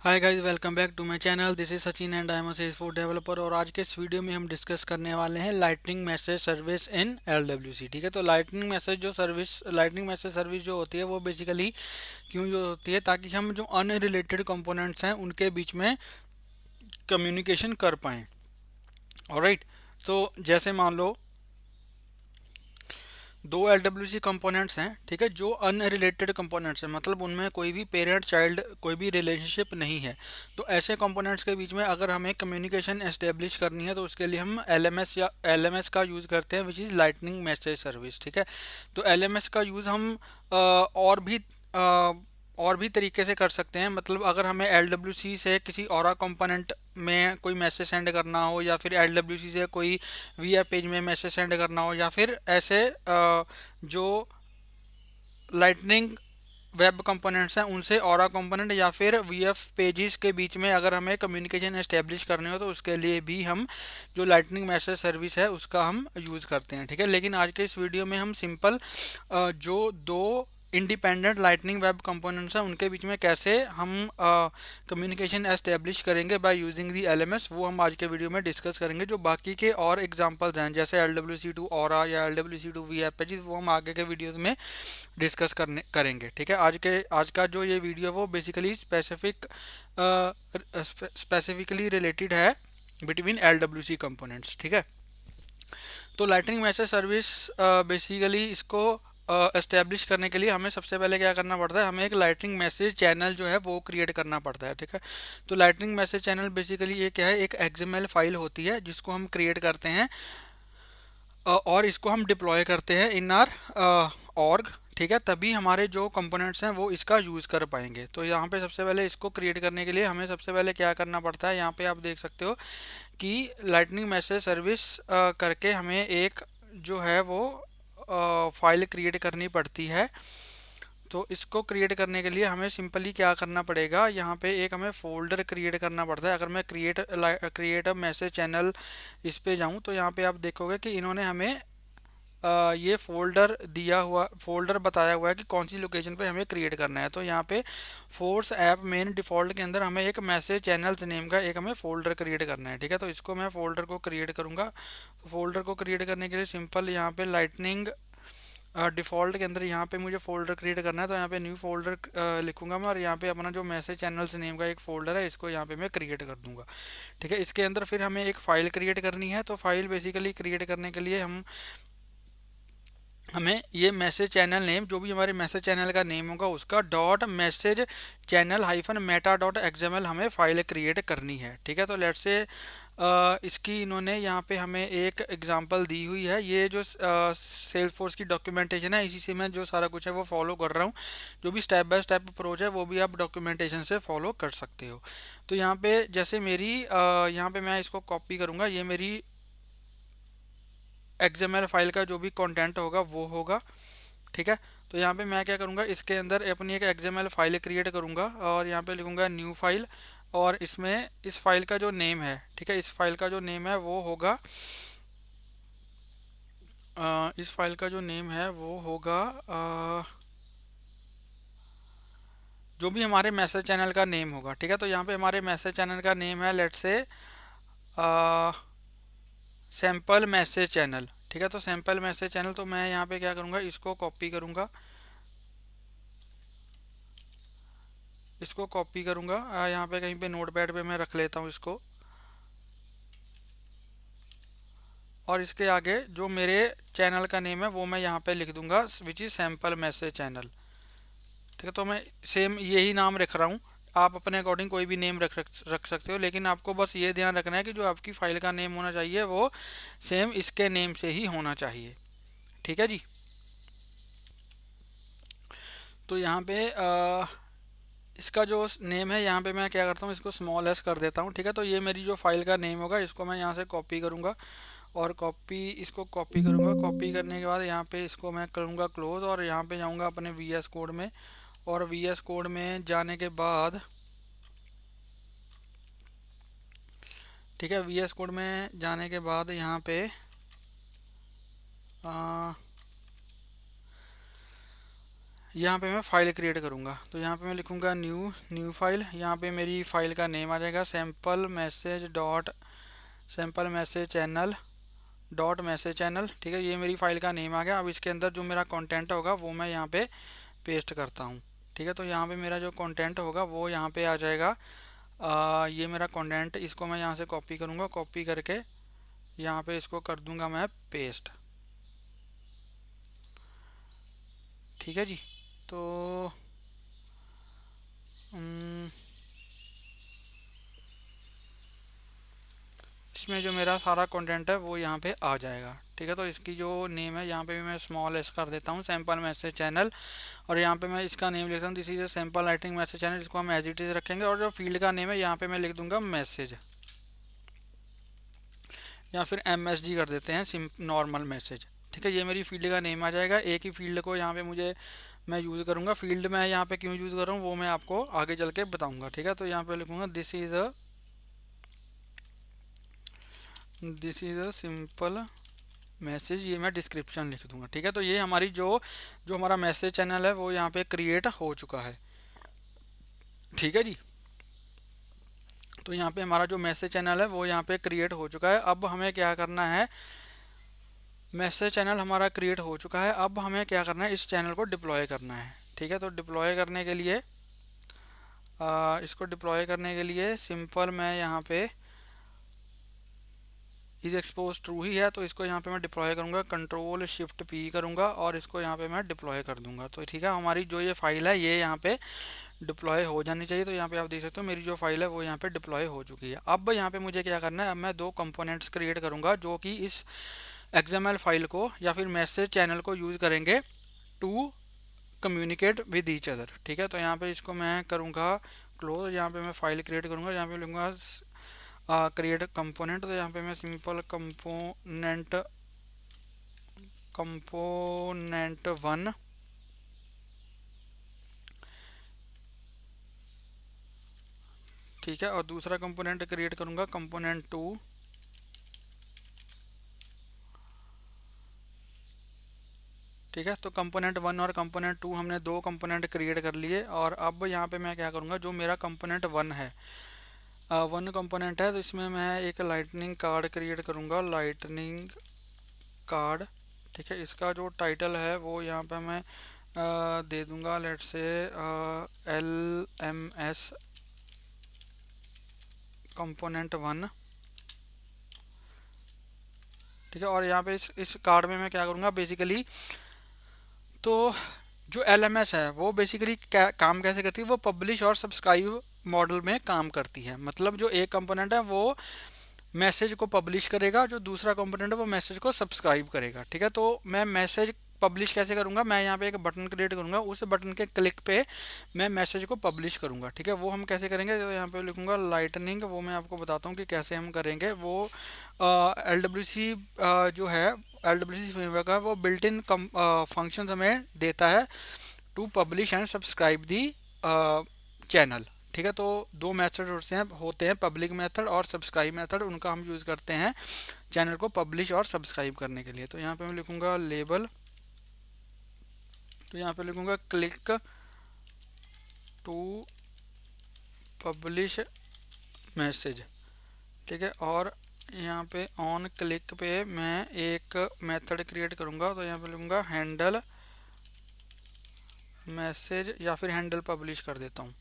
Hi guys, welcome back to my channel. This is Sachin and I am a Salesforce developer. और आज के इस video में हम डिस्कस करने वाले हैं lightning message service in LWC. ठीक है, तो लाइटनिंग मैसेज सर्विस जो होती है वो बेसिकली क्यों जो होती है, ताकि हम जो अनरिलेटेड कंपोनेंट्स हैं उनके बीच में कम्युनिकेशन कर पाएँ। ऑलराइट, तो जैसे मान लो दो एल कंपोनेंट्स हैं, ठीक है, जो अनरिलेटेड कंपोनेंट्स हैं, मतलब उनमें कोई भी पेरेंट चाइल्ड कोई भी रिलेशनशिप नहीं है। तो ऐसे कंपोनेंट्स के बीच में अगर हमें कम्युनिकेशन एस्टेब्लिश करनी है तो उसके लिए हम एल एम एस का यूज़ करते हैं, which is lightning message service. ठीक है, तो एल एम एस का यूज़ हम और भी तरीके से कर सकते हैं। मतलब अगर हमें एल से किसी और कंपोनेंट में कोई मैसेज सेंड करना हो, या फिर एल से कोई वी पेज में मैसेज सेंड करना हो, या फिर ऐसे जो लाइटनिंग वेब कंपोनेंट्स हैं उनसे ऑरा कंपोनेंट या फिर वीएफ पेजेस के बीच में अगर हमें कम्युनिकेशन एस्टेब्लिश करनी हो, तो उसके लिए भी हम जो लाइटनिंग मैसेज सर्विस है उसका हम यूज़ करते हैं। ठीक है, लेकिन आज के इस वीडियो में हम सिंपल जो दो इंडिपेंडेंट लाइटनिंग वेब कंपोनेंट्स हैं उनके बीच में कैसे हम कम्युनिकेशन एस्टेब्लिश करेंगे बाय यूजिंग दी एलएमएस, वो हम आज के वीडियो में डिस्कस करेंगे। जो बाकी के और एग्जांपल्स हैं जैसे L W C to Aura या L W C to V F pages, वो हम आगे के वीडियोस में डिस्कस करने करेंगे। ठीक है, आज का जो ये वीडियो वो बेसिकली स्पेसिफिकली रिलेटेड है between L W C components. ठीक है, तो लाइटनिंग मैसेज सर्विस बेसिकली इसको एस्टेब्लिश करने के लिए हमें सबसे पहले क्या करना पड़ता है, हमें एक लाइटनिंग मैसेज चैनल जो है वो क्रिएट करना पड़ता है। ठीक है, तो लाइटनिंग मैसेज चैनल बेसिकली ये क्या है, एक एक्सएमएल फाइल होती है जिसको हम क्रिएट करते हैं और इसको हम डिप्लॉय करते हैं इन आर ऑर्ग। ठीक है, तभी हमारे जो कंपोनेंट्स हैं वो इसका यूज़ कर पाएंगे। तो यहाँ पे सबसे पहले इसको क्रिएट करने के लिए हमें सबसे पहले क्या करना पड़ता है, यहाँ पे आप देख सकते हो कि लाइटनिंग मैसेज सर्विस करके हमें एक जो है वो फाइल क्रिएट करनी पड़ती है। तो इसको क्रिएट करने के लिए हमें सिंपली क्या करना पड़ेगा, यहाँ पे एक हमें फोल्डर क्रिएट करना पड़ता है। अगर मैं क्रिएट अ मैसेज चैनल इस पे जाऊँ तो यहाँ पे आप देखोगे कि इन्होंने हमें ये फोल्डर बताया हुआ है कि कौन सी लोकेशन पे हमें क्रिएट करना है। तो यहाँ पे फोर्स ऐप मेन डिफ़ॉल्ट के अंदर हमें एक मैसेज चैनल्स नेम का एक हमें फोल्डर क्रिएट करना है। ठीक है, तो इसको मैं फोल्डर को क्रिएट करूँगा। तो फोल्डर को क्रिएट करने के लिए सिंपल यहाँ पे लाइटनिंग डिफ़ॉल्ट के अंदर यहाँ पे मुझे फोल्डर क्रिएट करना है, तो यहाँ पे न्यू फोल्डर लिखूंगा मैं, और यहाँ पे अपना जो मैसेज चैनल्स नेम का एक फोल्डर है इसको यहाँ पे मैं क्रिएट कर दूंगा। ठीक है, इसके अंदर फिर हमें एक फ़ाइल क्रिएट करनी है। तो फाइल बेसिकली क्रिएट करने के लिए हमें ये मैसेज चैनल नेम, जो भी हमारे मैसेज चैनल का नेम होगा उसका dot message channel hyphen Meta dot XML हमें फाइल क्रिएट करनी है। ठीक है, तो लेट्स से इसकी इन्होंने यहाँ पे हमें एक एग्जांपल दी हुई है। ये जो सेल्स फोर्स की डॉक्यूमेंटेशन है, इसी से मैं जो सारा कुछ है वो फॉलो कर रहा हूँ। जो भी स्टेप बाय स्टेप अप्रोच है वो भी आप डॉक्यूमेंटेशन से फॉलो कर सकते हो। तो यहाँ पे जैसे यहाँ पे मैं इसको कॉपी करूँगा, ये मेरी एक्सएमएल फाइल का जो भी कंटेंट होगा वो होगा। ठीक है, तो यहाँ पे मैं क्या करूँगा, इसके अंदर अपनी एक एक्सएमएल फाइल क्रिएट करूँगा और यहाँ पे लिखूँगा न्यू फाइल। और इसमें इस फाइल का जो नेम है, ठीक है, इस फाइल का जो नेम है वो होगा इस फाइल का जो नेम है वो होगा जो भी हमारे मैसेज चैनल का नेम होगा। ठीक है, तो यहाँ पे हमारे मैसेज चैनल का नेम है let's say sample message channel. ठीक है, तो सैम्पल मैसेज चैनल, तो मैं यहाँ पे क्या करूँगा, इसको कॉपी करूँगा, यहाँ पे कहीं पे नोटपैड पे मैं रख लेता हूँ इसको। और इसके आगे जो मेरे चैनल का नेम है वो मैं यहाँ पे लिख दूंगा, which is sample message channel. ठीक है, तो मैं सेम यही नाम रख रहा हूँ। आप अपने अकॉर्डिंग कोई भी नेम रख सकते हो, लेकिन आपको बस ये ध्यान रखना है कि जो आपकी फाइल का नेम होना चाहिए वो सेम इसके नेम से ही होना चाहिए। ठीक है जी, तो यहाँ पे इसका जो नेम है यहाँ पे मैं क्या करता हूँ, इसको स्मॉल एस कर देता हूँ। ठीक है, तो ये मेरी जो फाइल का नेम होगा इसको मैं यहाँ से कॉपी करूँगा और कॉपी करूँगा। कॉपी करने के बाद यहाँ पे इसको मैं करूँगा क्लोज, और यहाँ पे जाऊँगा अपने वी एस कोड में। और वी एस कोड में जाने के बाद, ठीक है, वी एस कोड में जाने के बाद यहाँ पे यहाँ पे मैं फ़ाइल क्रिएट करूँगा, तो यहाँ पे मैं लिखूँगा न्यू फाइल। यहाँ पे मेरी फ़ाइल का नेम आ जाएगा सैम्पल मैसेज चैनल। ठीक है, ये मेरी फ़ाइल का नेम आ गया। अब इसके अंदर जो मेरा कंटेंट होगा वो मैं यहाँ पे पेस्ट करता हूँ। ठीक है, तो यहाँ पे मेरा जो कंटेंट होगा वो यहाँ पे आ जाएगा। ये मेरा कंटेंट, इसको मैं यहाँ से कॉपी करूँगा, कॉपी करके यहाँ पे इसको कर दूँगा मैं पेस्ट। ठीक है जी। तो इसमें जो मेरा सारा कंटेंट है वो यहाँ पे आ जाएगा। ठीक है, तो इसकी जो नेम है यहाँ पे भी मैं स्मॉल एस कर देता हूँ, सैम्पल मैसेज चैनल। और यहाँ पे मैं इसका नेम लिखता हूँ this is a sample writing message channel, जिसको हम एज इट इज रखेंगे। और जो फील्ड का नेम है यहाँ पे मैं लिख दूंगा मैसेज, या फिर MSG कर देते हैं, नॉर्मल मैसेज। ठीक है, ये मेरी फील्ड का नेम आ जाएगा। एक ही फील्ड को यहाँ पे मैं यूज़ करूँगा। फील्ड मैं यहाँ पे क्यों यूज़ कर रहा हूँ वो मैं आपको आगे चल के बताऊँगा। ठीक है, तो यहाँ पे लिखूँगा this is a simple message, ये मैं डिस्क्रिप्शन लिख दूंगा। ठीक है, तो ये हमारी जो जो हमारा मैसेज चैनल है वो यहाँ पे क्रिएट हो चुका है। ठीक है जी, तो यहाँ पे हमारा जो मैसेज चैनल है वो यहाँ पे क्रिएट हो चुका है। अब हमें क्या करना है, मैसेज चैनल हमारा क्रिएट हो चुका है। अब हमें क्या करना है, इस चैनल को डिप्लॉय करना है। ठीक है, तो डिप्लॉय करने के लिए इसको डिप्लॉय करने के लिए सिंपल मैं यहाँ पे इज एक्सपोज ट्रू ही है, तो इसको यहाँ पे मैं डिप्लॉय करूँगा, कंट्रोल शिफ्ट P करूँगा और इसको यहाँ पे मैं डिप्लॉय कर दूंगा। तो ठीक है, हमारी जो ये फाइल है ये यहाँ पे डिप्लॉय हो जानी चाहिए। तो यहाँ पे आप देख सकते हो मेरी जो फाइल है वो यहाँ पे डिप्लॉय हो चुकी है। अब यहाँ पे मुझे क्या करना है, अब मैं दो कंपोनेंट्स क्रिएट करूँगा जो कि इस XML फाइल को या फिर मैसेज चैनल को यूज़ करेंगे to communicate with each other. ठीक है, तो यहाँ पे इसको मैं करूँगा क्लोज। यहाँ पे मैं फाइल क्रिएट करूँगा, यहाँ पे लूँगा क्रिएट कंपोनेंट। तो यहाँ पे मैं सिंपल कंपोनेंट 1। ठीक है, और दूसरा कंपोनेंट क्रिएट करूँगा कंपोनेंट 2। ठीक है, तो कंपोनेंट 1 और कंपोनेंट 2 हमने दो कंपोनेंट क्रिएट कर लिए। और अब यहाँ पे मैं क्या करूँगा, जो मेरा कंपोनेंट 1 है, 1 कंपोनेंट है, तो इसमें मैं एक लाइटनिंग कार्ड क्रिएट करूँगा, लाइटनिंग कार्ड। ठीक है, इसका जो टाइटल है वो यहाँ पे मैं दे दूँगा, लेट्स से LMS कंपोनेंट 1। ठीक है, और यहाँ पे इस कार्ड में मैं क्या करूँगा बेसिकली, तो जो LMS है वो बेसिकली काम कैसे करती है, वो पब्लिश और सब्सक्राइब मॉडल में काम करती है। मतलब जो एक कंपोनेंट है वो मैसेज को पब्लिश करेगा, जो दूसरा कंपोनेंट है वो मैसेज को सब्सक्राइब करेगा। ठीक है, तो मैं मैसेज पब्लिश कैसे करूंगा, मैं यहाँ पे एक बटन क्रिएट करूंगा, उस बटन के क्लिक पे मैं मैसेज को पब्लिश करूंगा। ठीक है, वो हम कैसे करेंगे, तो यहाँ पे लिखूंगा लाइटनिंग, वो मैं आपको बताता हूँ कि कैसे हम करेंगे। वो LWC जो है, LWC फ्रेमवर्क है, वो बिल्ट इन फंक्शन हमें देता है to publish and subscribe the channel. ठीक है, तो दो मेथड होते हैं पब्लिक मेथड और सब्सक्राइब मेथड, उनका हम यूज़ करते हैं चैनल को पब्लिश और सब्सक्राइब करने के लिए। तो यहाँ पे मैं लिखूँगा लेबल, तो यहाँ पे लिखूँगा क्लिक टू पब्लिश मैसेज। ठीक है, और यहाँ पे ऑन क्लिक पे मैं एक मेथड क्रिएट करूँगा, तो यहाँ पे लिखूँगा हैंडल मैसेज या फिर हैंडल पब्लिश कर देता हूँ।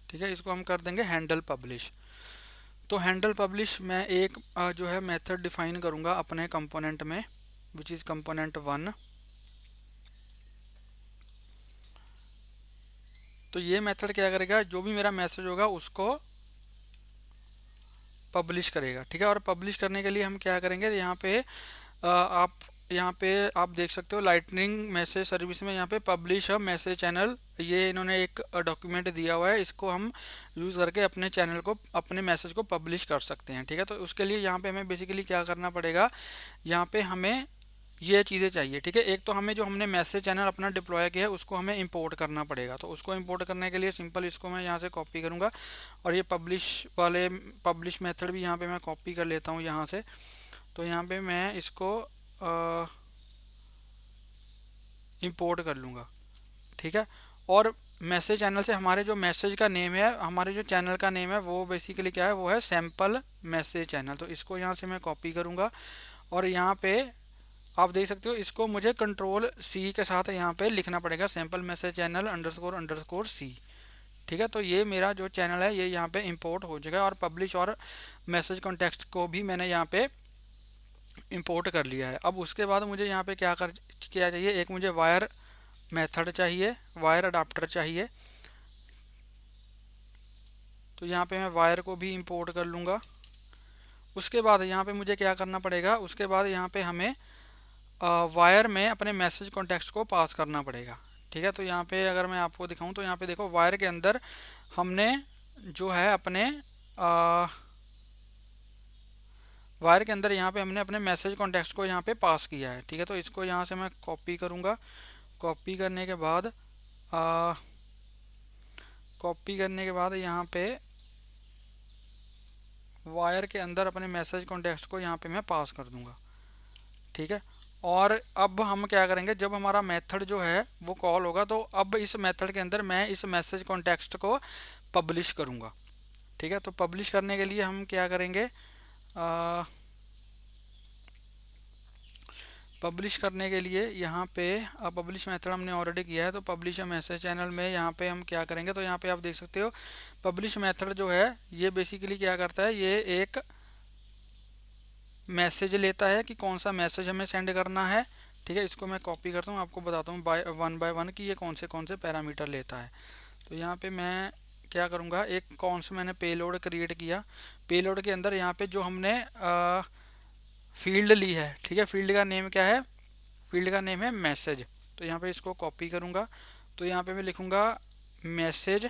ठीक है, इसको हम कर देंगे हैंडल पब्लिश। तो हैंडल पब्लिश मैं एक जो है मेथड डिफाइन करूँगा अपने कंपोनेंट में, विच इज़ कंपोनेंट 1। तो ये मेथड क्या करेगा, जो भी मेरा मैसेज होगा उसको पब्लिश करेगा। ठीक है, और पब्लिश करने के लिए हम क्या करेंगे, यहाँ पे आप देख सकते हो लाइटनिंग मैसेज सर्विस में यहाँ पे पब्लिश अ मैसेज चैनल, ये इन्होंने एक डॉक्यूमेंट दिया हुआ है, इसको हम यूज़ करके अपने चैनल को, अपने मैसेज को पब्लिश कर सकते हैं। ठीक है, तो उसके लिए यहाँ पे हमें बेसिकली क्या करना पड़ेगा, यहाँ पे हमें ये चीज़ें चाहिए। ठीक है, एक तो हमें जो हमने मैसेज चैनल अपना डिप्लॉय किया है उसको हमें इंपोर्ट करना पड़ेगा। तो उसको इंपोर्ट करने के लिए सिंपल इसको मैं यहाँ से कॉपी करूँगा, और ये पब्लिश मेथड भी यहाँ पे मैं कॉपी कर लेता हूँ यहाँ से। तो यहाँ पे मैं इसको इंपोर्ट कर लूँगा, ठीक है। और मैसेज चैनल से हमारे जो मैसेज का नेम है, हमारे जो चैनल का नेम है वो बेसिकली क्या है, वो है सैम्पल मैसेज चैनल। तो इसको यहाँ से मैं कॉपी करूँगा और यहाँ पे आप देख सकते हो इसको मुझे कंट्रोल सी के साथ यहाँ पे लिखना पड़ेगा, sample message channel underscore underscore C, ठीक है। तो ये मेरा जो चैनल है ये यहाँ पे इंपोर्ट हो जाएगा और पब्लिश और मैसेज कॉन्टेक्स्ट को भी मैंने यहाँ पे इंपोर्ट कर लिया है। अब उसके बाद मुझे यहाँ पे क्या चाहिए, एक मुझे वायर मेथड चाहिए, वायर अडाप्टर चाहिए। तो यहाँ पे मैं वायर को भी इंपोर्ट कर लूँगा। उसके बाद यहाँ पे मुझे क्या करना पड़ेगा, उसके बाद यहाँ पे हमें वायर में अपने मैसेज कॉन्टेक्स्ट को पास करना पड़ेगा, ठीक है। तो यहाँ पे अगर मैं आपको दिखाऊं तो यहाँ पे देखो वायर के अंदर हमने जो है अपने वायर के अंदर यहाँ पे हमने अपने मैसेज कॉन्टेक्स्ट को यहाँ पे पास किया है, ठीक है। तो इसको यहाँ से मैं कॉपी करूँगा। कॉपी करने के बाद यहाँ पे वायर के अंदर अपने मैसेज कॉन्टेक्स्ट को यहाँ पे मैं पास कर दूँगा, ठीक है। और अब हम क्या करेंगे, जब हमारा मेथड जो है वो कॉल होगा तो अब इस मेथड के अंदर मैं इस मैसेज कॉन्टेक्स्ट को पब्लिश करूँगा, ठीक है। तो पब्लिश करने के लिए हम क्या करेंगे, पब्लिश करने के लिए यहाँ पे पब्लिश मेथड हमने ऑलरेडी किया है। तो पब्लिश मैसेज चैनल में यहाँ पे हम क्या करेंगे, तो यहाँ पे आप देख सकते हो पब्लिश मेथड जो है ये बेसिकली क्या करता है, ये एक मैसेज लेता है कि कौन सा मैसेज हमें सेंड करना है, ठीक है। इसको मैं कॉपी करता हूँ, आपको बताता हूँ बाय वन कि ये कौन से पैरामीटर लेता है। तो यहाँ पे मैं क्या करूँगा, एक कौन सा मैंने पेलोड क्रिएट किया, पेलोड के अंदर यहाँ पे जो हमने फील्ड ली है, ठीक है। फील्ड का नेम क्या है, फील्ड का नेम है मैसेज। तो यहाँ पे इसको कॉपी करूँगा, तो यहाँ पे मैं लिखूँगा मैसेज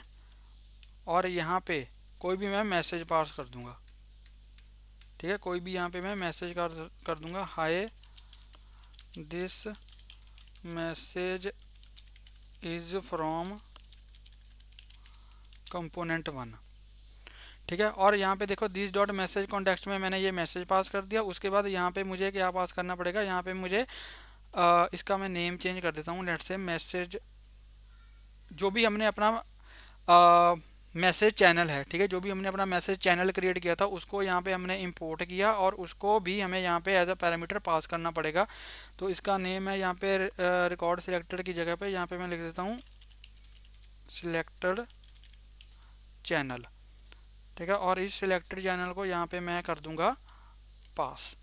और यहाँ पे कोई भी मैं मैसेज पास कर दूँगा, ठीक है। कोई भी यहाँ पे मैं मैसेज कर दूँगा, hi this message is from component 1, ठीक है। और यहाँ पे देखो दिस डॉट मैसेज कॉन्टेक्स्ट में मैंने ये मैसेज पास कर दिया। उसके बाद यहाँ पे मुझे क्या पास करना पड़ेगा, यहाँ पे मुझे इसका मैं नेम चेंज कर देता हूँ, लेट से मैसेज, जो भी हमने अपना मैसेज चैनल है, ठीक है, जो भी हमने अपना मैसेज चैनल क्रिएट किया था उसको यहाँ पे हमने इंपोर्ट किया और उसको भी हमें यहाँ पे एज अ पैरामीटर पास करना पड़ेगा। तो इसका नेम है यहाँ पे रिकॉर्ड सिलेक्टेड की जगह पे यहाँ पे मैं लिख देता हूँ सिलेक्टेड चैनल, ठीक है। और इस सिलेक्टेड चैनल को यहाँ पे मैं कर दूंगा पास,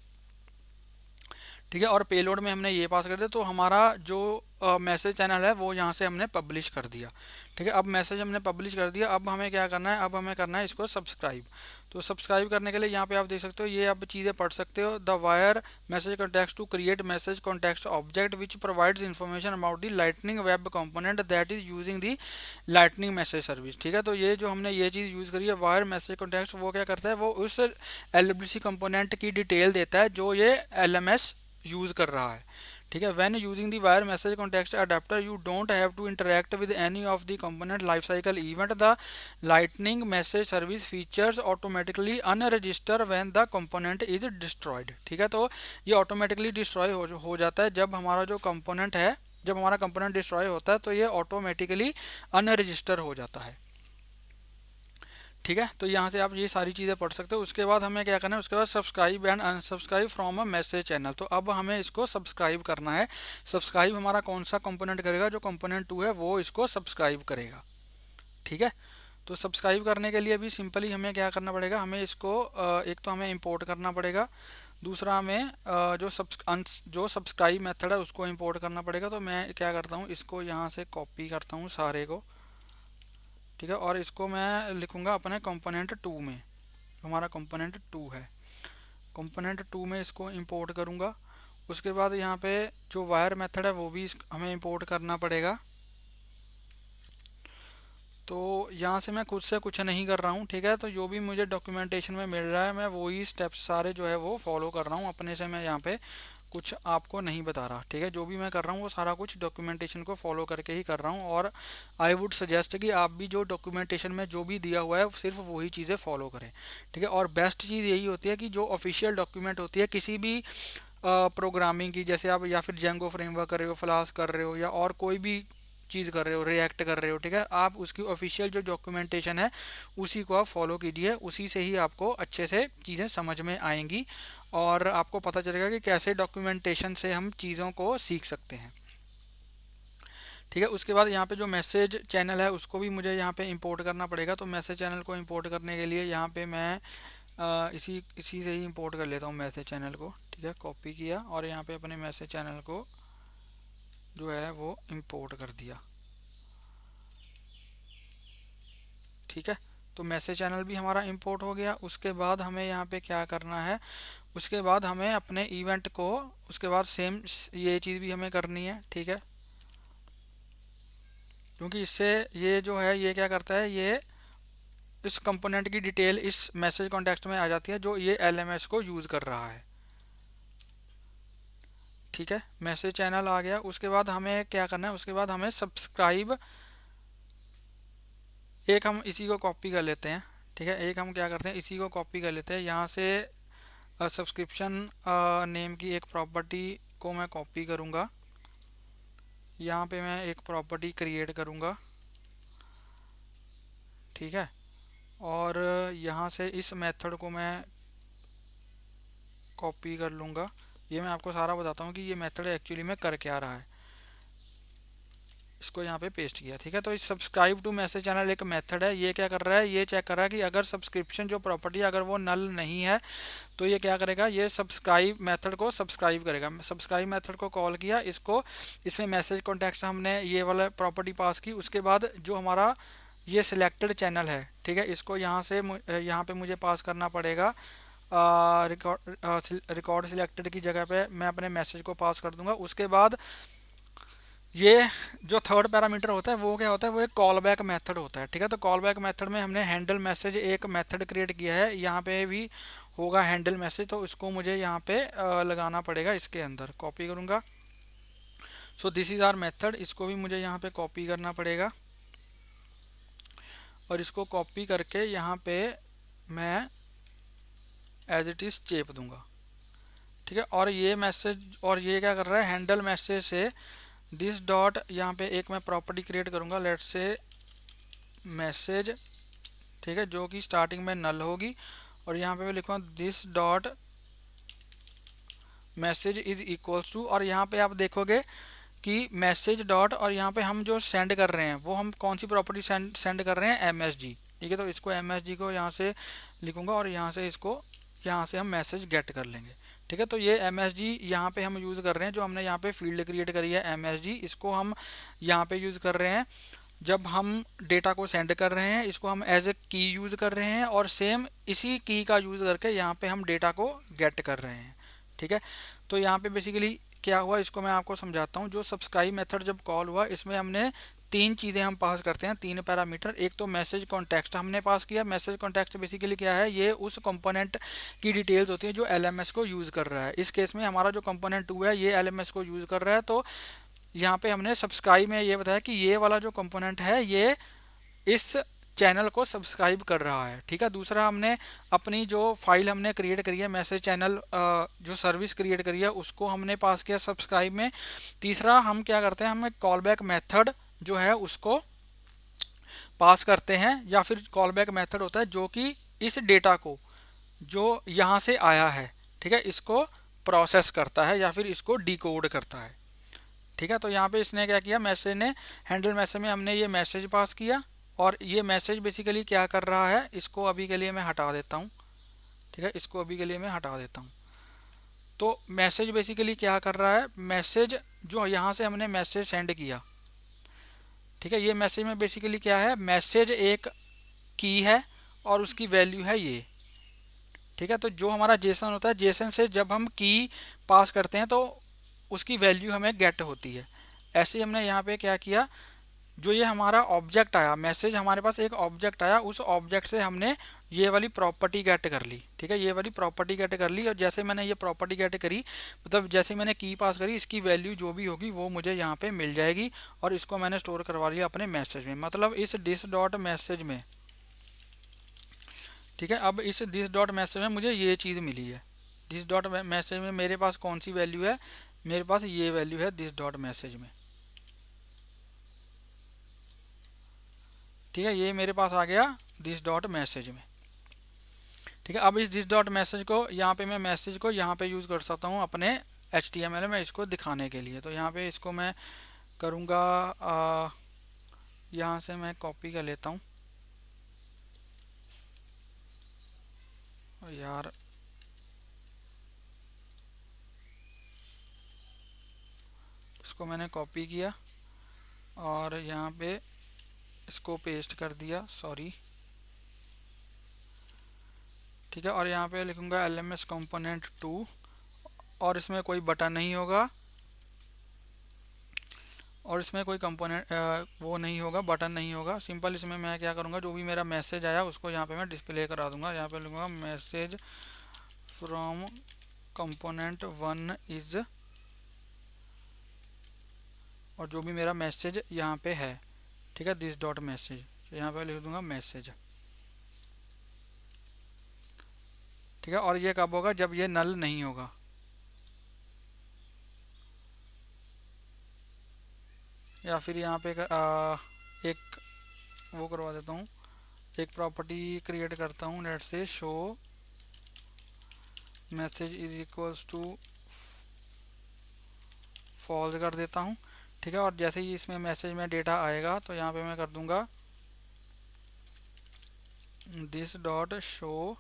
ठीक है। और पेलोड में हमने ये पास कर दिया, तो हमारा जो मैसेज चैनल है वो यहाँ से हमने पब्लिश कर दिया, ठीक है। अब मैसेज हमने पब्लिश कर दिया, अब हमें क्या करना है, अब हमें करना है इसको सब्सक्राइब। तो सब्सक्राइब करने के लिए यहाँ पे आप देख सकते हो ये आप चीज़ें पढ़ सकते हो, the wire message context to create message context object which provides information about the lightning web component that is using the lightning message service, ठीक है। तो ये जो हमने ये चीज़ यूज़ करी है वायर मैसेज कॉन्टेक्स्ट, वो क्या करता है, वो उस LWC कंपोनेंट की डिटेल देता है जो ये LMS यूज़ कर रहा है, ठीक है। When using the wire message context adapter you don't have to interact with any of the component life cycle event, the lightning message service features automatically unregister when the component is destroyed, ठीक है। तो ये automatically destroy हो जाता है जब हमारा जो कंपोनेंट है, जब हमारा कंपोनेंट डिस्ट्रॉय होता है तो ये ऑटोमेटिकली अनरजिस्टर हो जाता है, ठीक है। तो यहाँ से आप ये सारी चीज़ें पढ़ सकते हो। उसके बाद हमें क्या करना है, उसके बाद subscribe and unsubscribe from a message channel. तो अब हमें इसको सब्सक्राइब करना है। सब्सक्राइब हमारा कौन सा कंपोनेंट करेगा, जो कंपोनेंट 2 है वो इसको सब्सक्राइब करेगा, ठीक है। तो सब्सक्राइब करने के लिए भी सिंपली हमें क्या करना पड़ेगा, हमें इसको एक तो हमें इंपोर्ट करना पड़ेगा, दूसरा हमें जो सब्सक्राइब मेथड है उसको इंपोर्ट करना पड़ेगा। तो मैं क्या करता हूँ, इसको यहाँ से कॉपी करता हूँ सारे को, ठीक है। और इसको मैं लिखूंगा अपने कंपोनेंट 2 में, हमारा कंपोनेंट 2 है, कंपोनेंट 2 में इसको इंपोर्ट करूंगा। उसके बाद यहाँ पे जो वायर मेथड है वो भी हमें इंपोर्ट करना पड़ेगा। तो यहाँ से मैं खुद से कुछ नहीं कर रहा हूँ, ठीक है। तो जो भी मुझे डॉक्यूमेंटेशन में मिल रहा है मैं वही स्टेप्स सारे जो है वो फॉलो कर रहा हूँ, अपने से मैं यहाँ पे कुछ आपको नहीं बता रहा, ठीक है। जो भी मैं कर रहा हूँ वो सारा कुछ डॉक्यूमेंटेशन को फॉलो करके ही कर रहा हूँ। और आई वुड सजेस्ट कि आप भी जो डॉक्यूमेंटेशन में जो भी दिया हुआ है सिर्फ वही चीज़ें फॉलो करें, ठीक है। और बेस्ट चीज़ यही होती है कि जो ऑफिशियल डॉक्यूमेंट होती है किसी भी प्रोग्रामिंग की, जैसे आप या फिर जेंगो फ्रेमवर्क कर रहे हो, फ्लास्क कर रहे हो, या और कोई भी चीज़ कर रहे हो, रिएक्ट कर रहे हो, ठीक है, आप उसकी ऑफिशियल जो डॉक्यूमेंटेशन है उसी को आप फॉलो कीजिए, उसी से ही आपको अच्छे से चीज़ें समझ में आएंगी और आपको पता चलेगा कि कैसे डॉक्यूमेंटेशन से हम चीज़ों को सीख सकते हैं। ठीक है, उसके बाद यहाँ पे जो मैसेज चैनल है उसको भी मुझे यहाँ पे इंपोर्ट करना पड़ेगा। तो मैसेज चैनल को इंपोर्ट करने के लिए यहाँ पे मैं इसी इसी से ही इंपोर्ट कर लेता हूँ मैसेज चैनल को। ठीक है, कॉपी किया और यहाँ पे अपने मैसेज चैनल को जो है वो इंपोर्ट कर दिया। ठीक है, तो मैसेज चैनल भी हमारा इंपोर्ट हो गया। उसके बाद हमें यहाँ पे क्या करना है, उसके बाद हमें अपने इवेंट को, उसके बाद सेम ये चीज़ भी हमें करनी है। ठीक है, क्योंकि इससे ये जो है ये क्या करता है, ये इस कंपोनेंट की डिटेल इस मैसेज कॉन्टेक्स्ट में आ जाती है जो ये एलएमएस को यूज़ कर रहा है। ठीक है, मैसेज चैनल आ गया। उसके बाद हमें क्या करना है, उसके बाद हमें सब्सक्राइब, एक हम इसी को कॉपी कर लेते हैं। ठीक है, एक हम क्या करते हैं, इसी को कॉपी कर लेते हैं। यहाँ से सब्सक्रिप्शन नेम की एक प्रॉपर्टी को मैं कॉपी करूँगा। यहाँ पे मैं एक प्रॉपर्टी क्रिएट करूँगा। ठीक है, और यहाँ से इस मेथड को मैं कॉपी कर लूँगा। ये मैं आपको सारा बताता हूँ कि ये मेथड एक्चुअली में कर क्या रहा है। इसको यहाँ पे पेस्ट किया। ठीक है, तो इस सब्सक्राइब टू मैसेज चैनल एक मेथड है। ये क्या कर रहा है, ये चेक कर रहा है कि अगर सब्सक्रिप्शन जो प्रॉपर्टी है अगर वो नल नहीं है तो ये क्या करेगा, ये सब्सक्राइब मेथड को सब्सक्राइब करेगा। सब्सक्राइब मेथड को कॉल किया, इसको इसमें मैसेज कॉन्टेक्स्ट हमने ये वाला प्रॉपर्टी पास की। उसके बाद जो हमारा ये सिलेक्टेड चैनल है, ठीक है, इसको यहाँ से यहाँ पे मुझे पास करना पड़ेगा। रिकॉर्ड सिलेक्टेड की जगह पे मैं अपने मैसेज को पास कर दूंगा। उसके बाद ये जो थर्ड पैरामीटर होता है वो क्या होता है, वो एक कॉल बैक मेथड होता है। ठीक है, तो कॉल बैक मेथड में हमने हैंडल मैसेज एक मेथड क्रिएट किया है, यहाँ पे भी होगा हैंडल मैसेज, तो इसको मुझे यहाँ पे लगाना पड़ेगा, इसके अंदर कॉपी करूँगा। So this is our method, इसको भी मुझे यहाँ पे कॉपी करना पड़ेगा और इसको कॉपी करके यहाँ पे मैं एज इट इज़ चेप दूंगा। ठीक है, और ये मैसेज, और ये क्या कर रहा है, हैंडल मैसेज से दिस डॉट, यहाँ पे एक मैं प्रॉपर्टी क्रिएट करूँगा, लेट्स से मैसेज। ठीक है, जो कि स्टार्टिंग में नल होगी, और यहाँ पे मैं लिखूँगा this dot message is equals to, और यहाँ पे आप देखोगे कि मैसेज डॉट, और यहाँ पे हम जो सेंड कर रहे हैं वो हम कौन सी प्रॉपर्टी सेंड कर रहे हैं, एमएसजी। ठीक है, तो इसको एमएसजी को यहाँ से लिखूँगा और यहाँ से इसको, यहाँ से हम मैसेज गेट कर लेंगे। ठीक है, तो ये एमएसजी यहाँ पे हम यूज़ कर रहे हैं, जो हमने यहाँ पे फील्ड क्रिएट करी है एमएसजी, इसको हम यहाँ पे यूज़ कर रहे हैं जब हम डेटा को सेंड कर रहे हैं। इसको हम एज ए की यूज़ कर रहे हैं और सेम इसी की का यूज़ करके यहाँ पे हम डेटा को गेट कर रहे हैं। ठीक है, तो यहाँ पे बेसिकली क्या हुआ, इसको मैं आपको समझाता हूँ। जो सब्सक्राइब मेथड जब कॉल हुआ, इसमें हमने तीन चीज़ें हम पास करते हैं, तीन पैरामीटर। एक तो मैसेज कॉन्टेक्स्ट हमने पास किया। मैसेज कॉन्टेक्स्ट बेसिकली क्या है, ये उस कंपोनेंट की डिटेल्स होती है जो एलएमएस को यूज़ कर रहा है। इस केस में हमारा जो कंपोनेंट 2 है ये एलएमएस को यूज़ कर रहा है, तो यहाँ पे हमने सब्सक्राइब में ये बताया कि ये वाला जो कंपोनेंट है ये इस चैनल को सब्सक्राइब कर रहा है। ठीक है, दूसरा हमने अपनी जो फाइल हमने क्रिएट करी है, मैसेज चैनल जो सर्विस क्रिएट करी है, उसको हमने पास किया सब्सक्राइब में। तीसरा हम क्या करते हैं, हम कॉल बैक मेथड जो है उसको पास करते हैं, या फिर कॉल बैक मेथड होता है जो कि इस डेटा को जो यहाँ से आया है, ठीक है, इसको प्रोसेस करता है या फिर इसको डिकोड करता है। ठीक है, तो यहाँ पे इसने क्या किया, मैसेज ने, हैंडल मैसेज में हमने ये मैसेज पास किया, और ये मैसेज बेसिकली क्या कर रहा है, इसको अभी के लिए मैं हटा देता हूँ। ठीक है, इसको अभी के लिए मैं हटा देता हूँ। तो मैसेज बेसिकली क्या कर रहा है, मैसेज जो यहाँ से हमने मैसेज सेंड किया, ठीक है, ये मैसेज में बेसिकली क्या है, मैसेज एक की है और उसकी वैल्यू है ये। ठीक है, तो जो हमारा जेसन होता है, जेसन से जब हम की पास करते हैं तो उसकी वैल्यू हमें गेट होती है। ऐसे ही हमने यहाँ पे क्या किया, जो ये हमारा ऑब्जेक्ट आया, मैसेज हमारे पास एक ऑब्जेक्ट आया, उस ऑब्जेक्ट से हमने ये वाली प्रॉपर्टी गेट कर ली। ठीक है, ये वाली प्रॉपर्टी गेट कर ली, और जैसे मैंने ये प्रॉपर्टी गेट करी, मतलब जैसे मैंने की पास करी, इसकी वैल्यू जो भी होगी वो मुझे यहाँ पे मिल जाएगी, और इसको मैंने स्टोर करवा लिया अपने मैसेज में, मतलब इस दिस डॉट मैसेज में। ठीक है, अब इस दिस डॉट मैसेज में मुझे ये चीज़ मिली है दिस डॉट मैसेज में मेरे पास कौन सी वैल्यू है, मेरे पास ये वैल्यू है दिस डॉट मैसेज में, ठीक है, ये मेरे पास आ गया दिस डॉट मैसेज में, ठीक है। अब इस दिस डॉट मैसेज को यहाँ पे मैं मैसेज को यहाँ पे यूज़ कर सकता हूँ अपने HTML में इसको दिखाने के लिए। तो यहाँ पे इसको मैं करूँगा, यहाँ से मैं कॉपी कर लेता हूँ, यार इसको मैंने कॉपी किया और यहाँ पे इसको पेस्ट कर दिया, सॉरी, ठीक है। और यहाँ पे लिखूँगा LMS कंपोनेंट 2 और इसमें कोई बटन नहीं होगा और इसमें कोई कंपोनेंट वो नहीं होगा, बटन नहीं होगा। सिंपल इसमें मैं क्या करूँगा, जो भी मेरा मैसेज आया उसको यहाँ पे मैं डिस्प्ले करा दूंगा। यहाँ पे लिखूँगा मैसेज फ्रॉम कंपोनेंट 1 इज, और जो भी मेरा मैसेज यहाँ पे है, ठीक है, दिस डॉट मैसेज, यहाँ पे लिख दूंगा मैसेज, ठीक है। और ये कब होगा, जब ये नल नहीं होगा, या फिर यहाँ पे एक वो करवा देता हूँ, एक प्रॉपर्टी क्रिएट करता हूँ, let's say show message is equals to false कर देता हूँ, ठीक है। और जैसे ही इसमें मैसेज में डेटा आएगा तो यहाँ पे मैं कर दूंगा दिस डॉट शो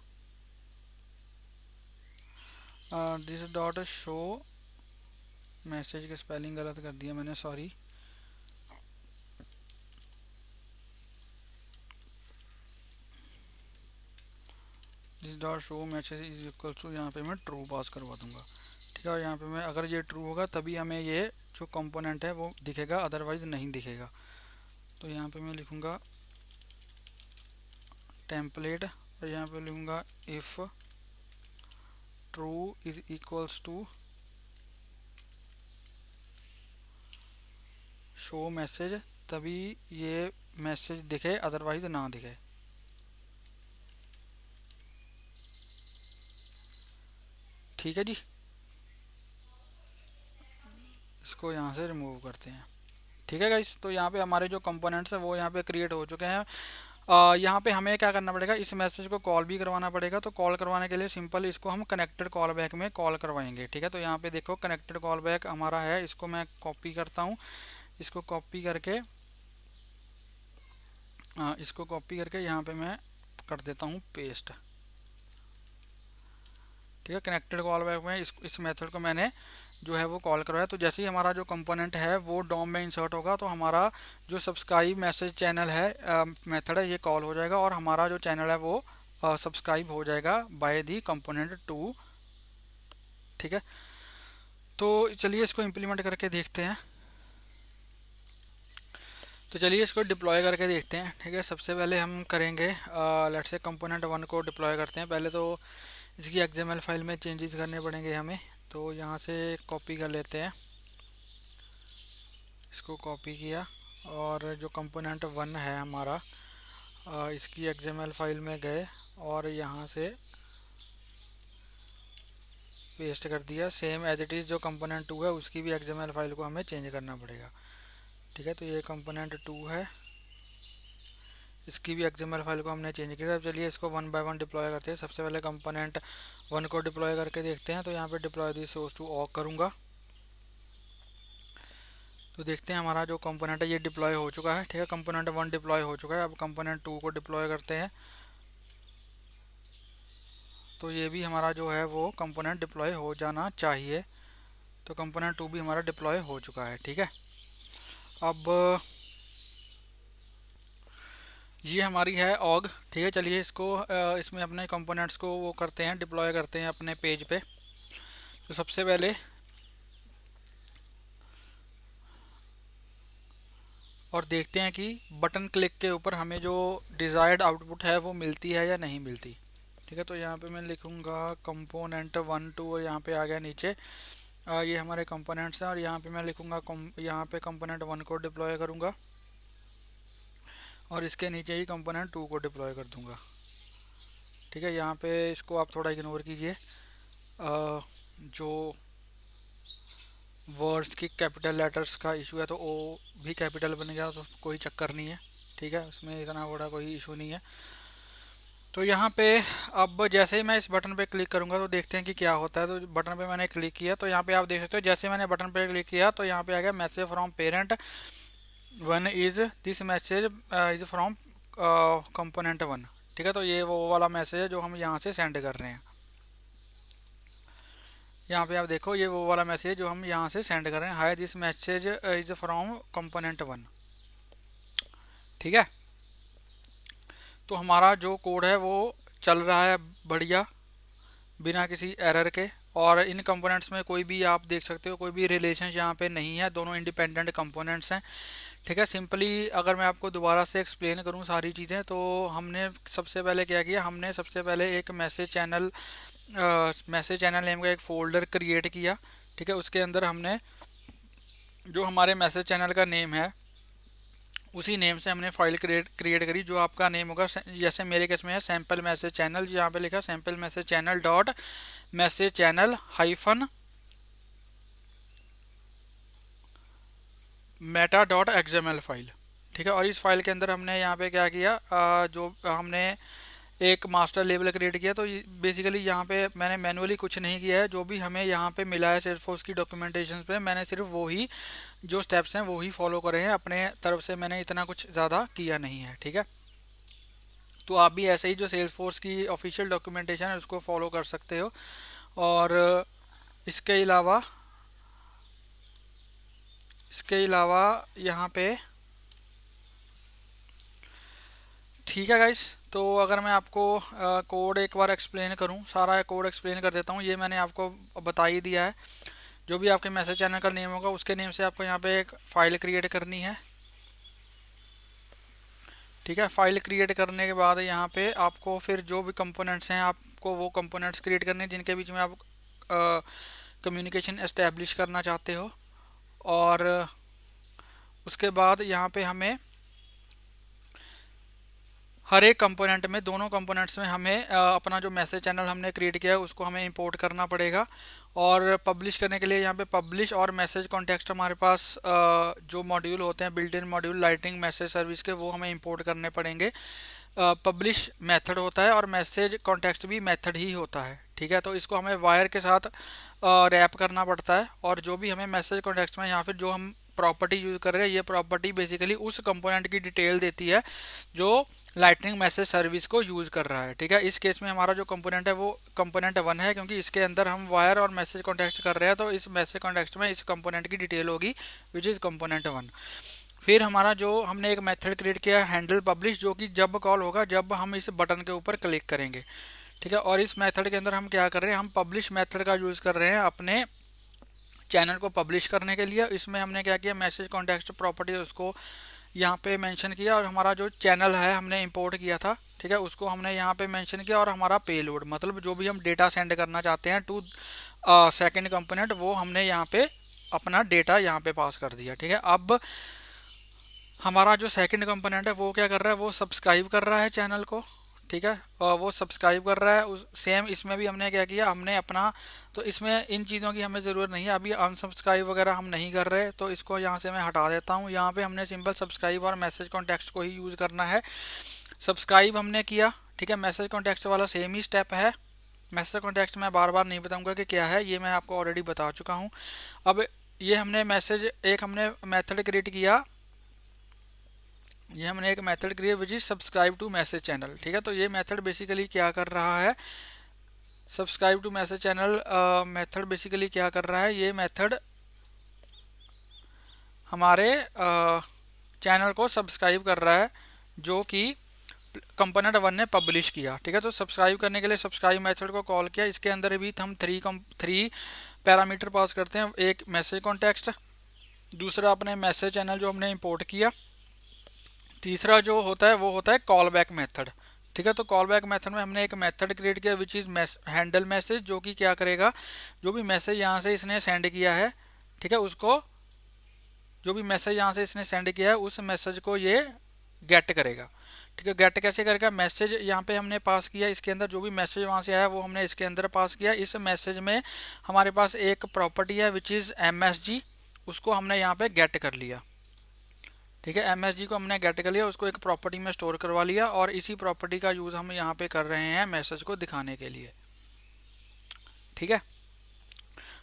मैसेज की स्पेलिंग गलत कर दिया मैंने, sorry, this dot show message is equal to, यहाँ पे मैं ट्रू पास करवा दूंगा, ठीक है। और यहाँ पे मैं, अगर ये ट्रू होगा तभी हमें ये जो कंपोनेंट है वो दिखेगा, अदरवाइज नहीं दिखेगा। तो यहाँ पे मैं लिखूँगा टेम्पलेट और यहाँ पे लिखूँगा if true is equals to show message, तभी ये मैसेज दिखे, अदरवाइज ना दिखे, ठीक है जी। इसको यहाँ से रिमूव करते हैं, ठीक है गाइस। तो यहाँ पे हमारे जो कंपोनेंट्स हैं वो यहाँ पे क्रिएट हो चुके हैं। यहाँ पे हमें क्या करना पड़ेगा, इस मैसेज को कॉल भी करवाना पड़ेगा। तो कॉल करवाने के लिए सिंपल इसको हम कनेक्टेड कॉल बैक में कॉल करवाएंगे, ठीक है। तो यहाँ पे देखो कनेक्टेड कॉल बैक हमारा है, इसको मैं कॉपी करता हूँ, इसको कॉपी करके यहाँ पे मैं कर देता हूँ पेस्ट, ठीक है। कनेक्टेड कॉल बैक में इस मेथड को मैंने जो है वो कॉल करवाया। तो जैसे ही हमारा जो कंपोनेंट है वो डॉम में इंसर्ट होगा तो हमारा जो सब्सक्राइब मैसेज चैनल है मेथड है, ये कॉल हो जाएगा और हमारा जो चैनल है वो सब्सक्राइब हो जाएगा बाय दी कंपोनेंट 2, ठीक है। तो चलिए इसको इम्प्लीमेंट करके देखते हैं। तो चलिए इसको डिप्लॉय करके देखते हैं, ठीक है। सबसे पहले हम करेंगे लेट्स से कंपोनेंट 1 को डिप्लॉय करते हैं। पहले तो इसकी XML फाइल में चेंजेस करने पड़ेंगे हमें। तो यहाँ से कॉपी कर लेते हैं, इसको कॉपी किया और जो कंपोनेंट 1 है हमारा इसकी XML फाइल में गए और यहाँ से पेस्ट कर दिया। सेम एज इट इज़ जो कंपोनेंट 2 है उसकी भी XML फाइल को हमें चेंज करना पड़ेगा, ठीक है। तो ये कंपोनेंट 2 है, इसकी भी XML फाइल को हमने चेंज किया। चलिए इसको वन बाय वन डिप्लॉय करते हैं। सबसे पहले कंपोनेंट 1 को डिप्लॉय करके देखते हैं। तो यहाँ पे डिप्लॉय दी सोर्स टू ऑक करूँगा तो देखते हैं हमारा जो कंपोनेंट है ये डिप्लॉय हो चुका है, ठीक है। कंपोनेंट 1 डिप्लॉय हो चुका है। अब कंपोनेंट 2 को डिप्लॉय करते हैं तो ये भी हमारा जो है वो कंपोनेंट डिप्लॉय हो जाना चाहिए। तो कंपोनेंट 2 भी हमारा डिप्लॉय हो चुका है, ठीक है। अब ये हमारी है ऑग, ठीक है। चलिए इसको इसमें अपने कंपोनेंट्स को वो करते हैं, डिप्लॉय करते हैं अपने पेज पे। तो सबसे पहले और देखते हैं कि बटन क्लिक के ऊपर हमें जो डिज़ायर्ड आउटपुट है वो मिलती है या नहीं मिलती, ठीक है। तो यहाँ पे मैं लिखूँगा कंपोनेंट 1 2 और यहाँ पे आ गया नीचे ये हमारे कंपोनेंट्स हैं। और यहाँ पे मैं लिखूँगा यहाँ पे कंपोनेंट 1 को डिप्लॉय करूँगा और इसके नीचे ही कंपोनेंट 2 को डिप्लॉय कर दूँगा, ठीक है। यहाँ पे इसको आप थोड़ा इग्नोर कीजिए जो वर्ड्स की कैपिटल लेटर्स का इशू है तो ओ भी कैपिटल बन गया, तो कोई चक्कर नहीं है, ठीक है, उसमें इतना बड़ा कोई इशू नहीं है। तो यहाँ पे अब जैसे ही मैं इस बटन पे क्लिक करूँगा तो देखते हैं कि क्या होता है। तो बटन पे मैंने क्लिक किया तो यहाँ पे आप देख सकते हो, जैसे मैंने बटन पे क्लिक किया तो यहाँ पे आ गया message from parent one is this message is from component one. ठीक है, तो ये वो वाला मैसेज है जो हम यहाँ से सेंड कर रहे हैं। यहाँ पे आप देखो, ये वो वाला मैसेज जो हम यहाँ से सेंड कर रहे हैं, hi this message is from component one. ठीक है, तो हमारा जो कोड है वो चल रहा है बढ़िया, बिना किसी एरर के। और इन कंपोनेंट्स में कोई भी आप देख सकते हो कोई भी रिलेशन यहाँ पे नहीं है, दोनों इंडिपेंडेंट कंपोनेंट्स हैं। ठीक है, सिंपली अगर मैं आपको दोबारा से एक्सप्लेन करूँ सारी चीज़ें, तो हमने सबसे पहले क्या किया, हमने सबसे पहले एक मैसेज चैनल नेम का एक फ़ोल्डर क्रिएट किया। ठीक है, उसके अंदर हमने जो हमारे मैसेज चैनल का नेम है उसी नेम से हमने फाइल क्रिएट करी, जो आपका नेम होगा, जैसे मेरे केस में है सैम्पल मैसेज चैनल, यहाँ पे लिखा sample message channel dot message channel hyphen Meta dot XML file. ठीक है, और इस फाइल के अंदर हमने यहाँ पे क्या किया, जो हमने एक मास्टर लेबल क्रिएट किया। तो बेसिकली यहाँ पे मैंने मैनुअली कुछ नहीं किया है, जो भी हमें यहाँ पे मिला है सेल्सफोर्स की डॉक्यूमेंटेशन पे, मैंने सिर्फ वो ही जो स्टेप्स हैं वो ही फॉलो करे हैं, अपने तरफ से मैंने इतना कुछ ज़्यादा किया नहीं है। ठीक है, तो आप भी ऐसे ही जो सेल्सफोर्स की ऑफिशियल डॉक्यूमेंटेशन है उसको फॉलो कर सकते हो। और इसके अलावा यहाँ पे ठीक है गाइस, तो अगर मैं आपको कोड एक बार एक्सप्लेन करूं, सारा कोड एक्सप्लेन कर देता हूं। ये मैंने आपको बता ही दिया है, जो भी आपके मैसेज चैनल का नेम होगा उसके नेम से आपको यहाँ पे एक फ़ाइल क्रिएट करनी है। ठीक है, फाइल क्रिएट करने के बाद यहाँ पे आपको फिर जो भी कंपोनेंट्स हैं आपको वो कंपोनेंट्स क्रिएट करने हैं जिनके बीच में आप कम्युनिकेशन एस्टेब्लिश करना चाहते हो। और उसके बाद यहाँ पे हमें हर एक कंपोनेंट में, दोनों कंपोनेंट्स में हमें अपना जो मैसेज चैनल हमने क्रिएट किया है उसको हमें इंपोर्ट करना पड़ेगा। और पब्लिश करने के लिए यहाँ पे पब्लिश और मैसेज कॉन्टेक्स्ट हमारे पास जो मॉड्यूल होते हैं built in module lightning message service के, वो हमें इंपोर्ट करने पड़ेंगे। पब्लिश मेथड होता है और मैसेज कॉन्टेक्स्ट भी मेथड ही होता है। ठीक है, तो इसको हमें वायर के साथ रैप करना पड़ता है। और जो भी हमें मैसेज कॉन्टेक्स्ट में या फिर जो हम प्रॉपर्टी यूज़ कर रहे हैं, ये प्रॉपर्टी बेसिकली उस कंपोनेंट की डिटेल देती है जो लाइटनिंग मैसेज सर्विस को यूज़ कर रहा है। ठीक है, इस केस में हमारा जो कंपोनेंट है वो कंपोनेंट वन है, क्योंकि इसके अंदर हम वायर और मैसेज कॉन्टेक्स्ट कर रहे हैं, तो इस मैसेज कॉन्टेक्स्ट में इस कंपोनेंट की डिटेल होगी विच इज़ कंपोनेंट वन। फिर हमारा जो हमने एक मेथड क्रिएट किया हैंडल पब्लिश, जो कि जब कॉल होगा जब हम इस बटन के ऊपर क्लिक करेंगे। ठीक है, और इस मेथड के अंदर हम क्या कर रहे हैं, हम पब्लिश मेथड का यूज़ कर रहे हैं अपने चैनल को पब्लिश करने के लिए। इसमें हमने क्या किया, मैसेज कॉन्टेक्स्ट प्रॉपर्टी उसको यहाँ पे मेंशन किया, और हमारा जो चैनल है हमने इंपोर्ट किया था, ठीक है, उसको हमने यहाँ पे मेंशन किया। और हमारा पेलोड मतलब जो भी हम डेटा सेंड करना चाहते हैं टू सेकंड कंपोनेंट, वो हमने यहाँ पे अपना डेटा यहाँ पे पास कर दिया। ठीक है, अब हमारा जो सेकंड कंपोनेंट है वो क्या कर रहा है, वो सब्सक्राइब कर रहा है चैनल को। ठीक है, और वो सब्सक्राइब कर रहा है उस सेम इसमें भी हमने क्या किया, हमने अपना, तो इसमें इन चीज़ों की हमें ज़रूरत नहीं है, अभी अनसब्सक्राइब वगैरह हम नहीं कर रहे, तो इसको यहाँ से मैं हटा देता हूँ। यहाँ पे हमने सिंपल सब्सक्राइब और मैसेज कॉन्टेक्स्ट को ही यूज़ करना है। सब्सक्राइब हमने किया, ठीक है, मैसेज कॉन्टेक्स्ट वाला सेम ही स्टेप है। मैसेज कॉन्टेक्स्ट मैं बार बार नहीं बताऊँगा कि क्या है, ये मैं आपको ऑलरेडी बता चुका हूँ। अब ये हमने हमने मैथड क्रिएट किया, ये हमने एक method create which is subscribe to message channel. ठीक है, तो ये मेथड बेसिकली क्या कर रहा है, subscribe to message channel method basically क्या कर रहा है, ये मेथड हमारे चैनल को सब्सक्राइब कर रहा है जो कि कंपोनेंट वन ने पब्लिश किया। ठीक है, तो सब्सक्राइब करने के लिए सब्सक्राइब मेथड को कॉल किया। इसके अंदर भी हम थ्री पैरामीटर पास करते हैं, एक मैसेज कॉन्टेक्स्ट, दूसरा अपने मैसेज चैनल जो हमने इंपोर्ट किया, तीसरा जो होता है वो होता है कॉल बैक मेथड। ठीक है, तो कॉल बैक मेथड में हमने एक मेथड क्रिएट किया विच इज़ हैंडल मैसेज, जो कि क्या करेगा, जो भी मैसेज यहाँ से इसने सेंड किया है, ठीक है, उसको जो भी मैसेज यहाँ से इसने सेंड किया है उस मैसेज को ये गेट करेगा। ठीक है। गेट कैसे करेगा, मैसेज यहाँ पे हमने पास किया, इसके अंदर जो भी मैसेज वहाँ से आया वो हमने इसके अंदर पास किया। इस मैसेज में हमारे पास एक प्रॉपर्टी है विच इज़ MSG, उसको हमने यहाँ पे गेट कर लिया। ठीक है, MSG को हमने गेट कर लिया, उसको एक प्रॉपर्टी में स्टोर करवा लिया, और इसी प्रॉपर्टी का यूज़ हम यहाँ पे कर रहे हैं मैसेज को दिखाने के लिए। ठीक है,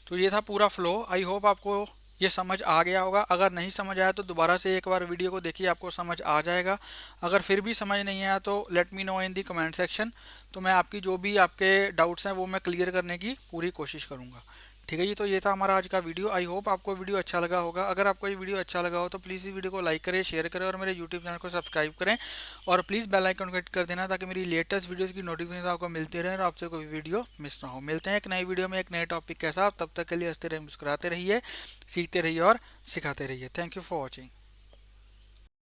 तो ये था पूरा फ्लो। आई होप आपको ये समझ आ गया होगा। अगर नहीं समझ आया तो दोबारा से एक बार वीडियो को देखिए, आपको समझ आ जाएगा। अगर फिर भी समझ नहीं आया तो लेट मी नो इन दी कमेंट सेक्शन, तो मैं आपकी जो भी आपके डाउट्स हैं वो मैं क्लियर करने की पूरी कोशिश करूँगा। ठीक है जी, तो ये था हमारा आज का वीडियो। आई होप आपको वीडियो अच्छा लगा होगा। अगर आपको ये वीडियो अच्छा लगा हो तो प्लीज़ इस वीडियो को लाइक करें, शेयर करें, और मेरे यूट्यूब चैनल को सब्सक्राइब करें, और प्लीज़ बेल आइकन को हिट कर देना ताकि मेरी लेटेस्ट वीडियोज़ की नोटिफिकेशन आपको मिलती रहे और आपसे कोई वीडियो मिस ना हो। मिलते हैं एक नई वीडियो में एक नए टॉपिक के साथ, तब तक के लिए हंसते रहिए, मुस्कुराते रहिए, सीखते रहिए और सिखाते रहिए। Thank you for watching.